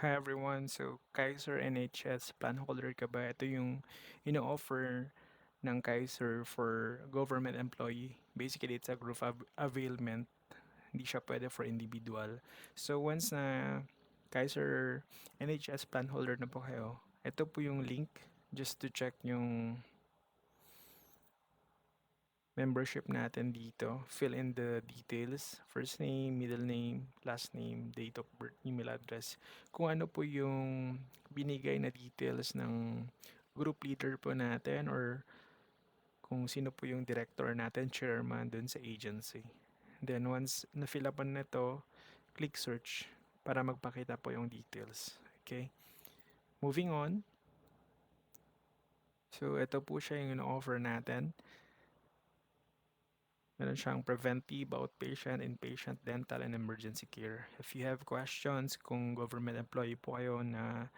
Hi everyone. So, Kaiser NHS plan holder ka ba? Ito yung ino-offer ng Kaiser for government employee. Basically, it's a group availment. Hindi siya pwede for individual. So, once na Kaiser NHS plan holder na po kayo, ito po yung link just to check yung membership natin dito. Fill in the details, first name, middle name, last name, date of birth, email address. Kung ano po yung binigay na details ng group leader po natin or kung sino po yung director natin, chairman dun sa agency. Then once na-fill up na ito, click search para magpakita po yung details. Okay? Moving on. So ito po siya yung offer natin. Meron siyang preventive, outpatient, inpatient, dental, and emergency care. If you have questions kung government employee po kayo na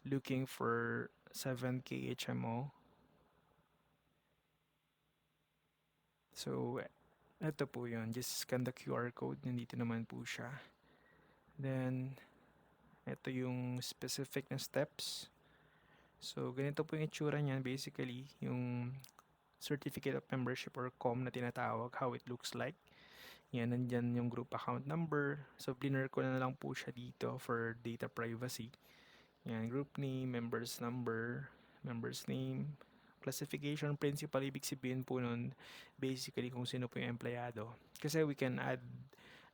looking for 7K HMO, so ito po yun. Just scan the QR code. Nandito naman po siya. Then, ito yung specific na steps. So, ganito po yung itsura niyan. Basically, yung certificate of membership or COM na tinatawag, how it looks like. Yan, nandyan yung group account number. So, bliner ko na lang po siya dito for data privacy. Yan, group name, members name, classification, principal, ibig sabihin po nun, basically kung sino po yung empleyado. Kasi we can add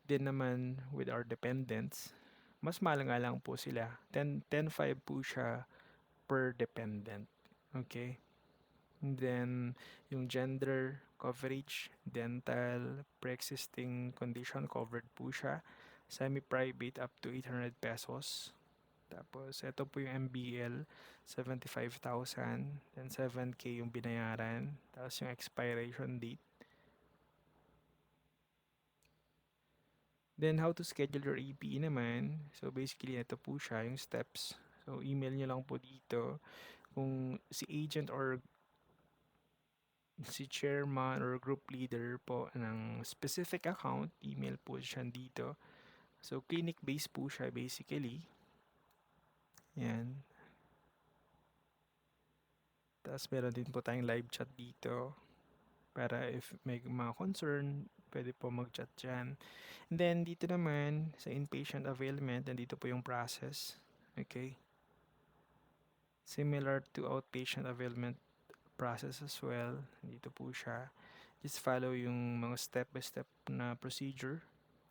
din naman with our dependents. Mas mahal nga lang po sila. 10.5 po siya per dependent. Okay? And then, yung gender coverage, dental, pre-existing condition covered po siya. Semi-private up to 800 pesos. Tapos, ito po yung MBL, 75,000. Then, 7K yung binayaran. Tapos, yung expiration date. Then, how to schedule your APE naman. So, basically, ito po siya, yung steps. So, email nyo lang po dito. Kung si agent or si chairman or group leader po ng specific account, email po siya dito. So, clinic-based po siya basically. Yan. Tapos meron din po tayong live chat dito para if may mga concern, pwede po mag-chat dyan. And then, dito naman sa inpatient availment, nandito po yung process. Okay? Similar to outpatient availment process as well. Dito po siya. Just follow yung mga step-by-step na procedure.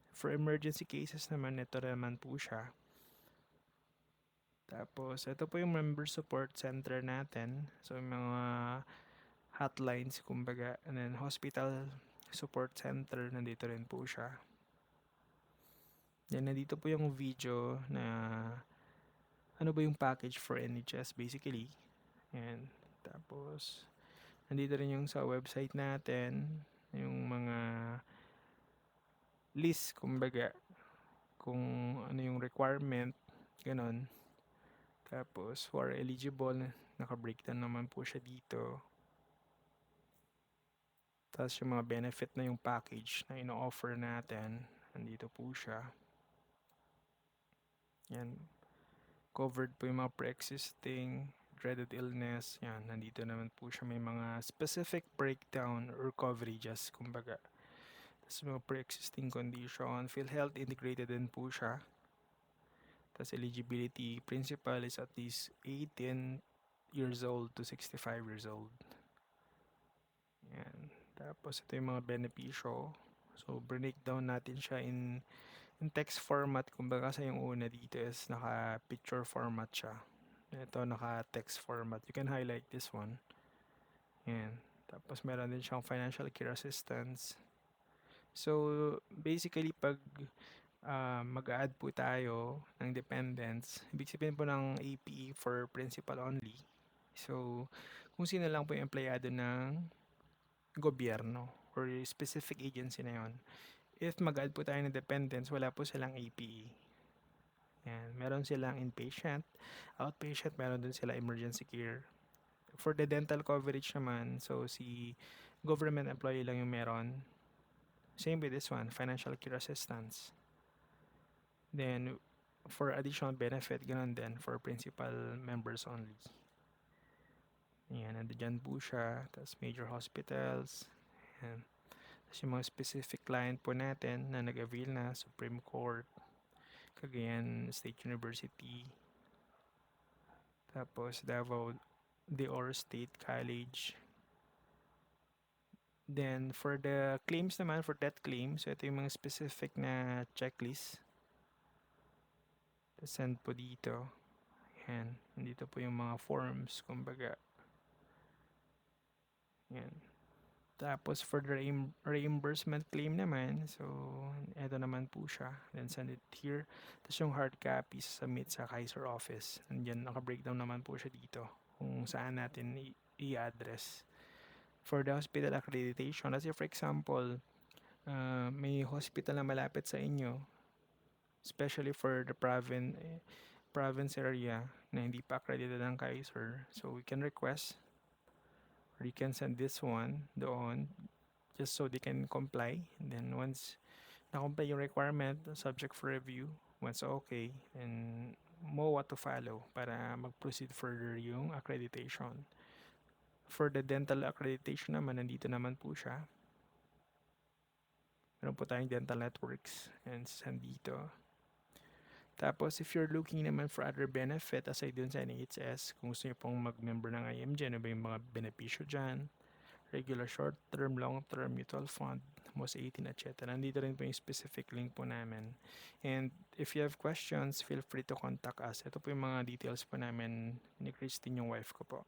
For emergency cases naman, ito naman po siya. Tapos, ito po yung member support center natin. So, yung mga hotlines, kumbaga. And then, hospital support center, nandito rin po siya. Yan, nandito po yung video na ano ba yung package for NHS basically. And tapos, nandito rin yung sa website natin, yung mga list, kumbaga, kung ano yung requirement, ganon. Tapos, who are eligible, naka-breakdown naman po siya dito. Tapos, yung mga benefit na yung package na ino-offer natin, nandito po siya. Yan. Covered po yung mga pre-existing, dreaded illness. Yan, nandito naman po siya. May mga specific breakdown or coverages, kumbaga. Tapos, mga pre-existing condition, PhilHealth integrated din po siya. Tapos eligibility principal is at least 18 years old to 65 years old. Yan. Tapos ito yung mga benepisyo. So breakdown natin siya in text format. Kumbaga sa yung una dito is naka picture format siya. Ito naka text format. You can highlight this one. Yan. Tapos meron din siyang financial care assistance. So basically pag mag-add po tayo ng dependents. Ibig sabihin po ng APE for principal only. So, kung sino lang po yung empleyado ng gobyerno or specific agency na yon. If mag-add po tayo ng dependents, wala po silang APE. Yan. Meron silang inpatient, outpatient, meron din sila emergency care. For the dental coverage naman, so si government employee lang yung meron. Same with this one, financial care assistance. Then, for additional benefit, ganun din for principal members only. Ayan, nandiyan po siya. Tapos major hospitals. Ayan. Tapos yung mga specific client po natin na nag-avail na, Supreme Court, Cagayan State University, tapos Davao de Oro State College. Then, for the claims naman, for death claim, so ito yung mga specific na checklist. Send po dito. Ayan. Nandito po yung mga forms, kumbaga. Ayan. Tapos, for the reimbursement claim naman, so, ito naman po siya. Then, send it here. Tapos, yung hard copy, submit sa Kaiser office. Nandiyan, naka-breakdown naman po siya dito kung saan natin i-address. For the hospital accreditation, let's say for example, may hospital na malapit sa inyo, especially for the province area na hindi pa accredited ng Kaiser. So, we can request or you can send this one doon just so they can comply. And then once na-comply yung requirement, subject for review, once okay, then mo what to follow para mag-proceed further yung accreditation. For the dental accreditation naman, nandito naman po siya. Meron po tayong dental networks and send dito. Tapos, if you're looking naman for other benefit aside dun sa NHS, kung gusto nyo pong mag-member ng IMG, ano ba yung mga benepisyo dyan? Regular short-term, long-term, mutual fund, most 18, etc. Nandito rin po yung specific link po namin. And if you have questions, feel free to contact us. Ito po yung mga details po namin ni Christine, yung wife ko po.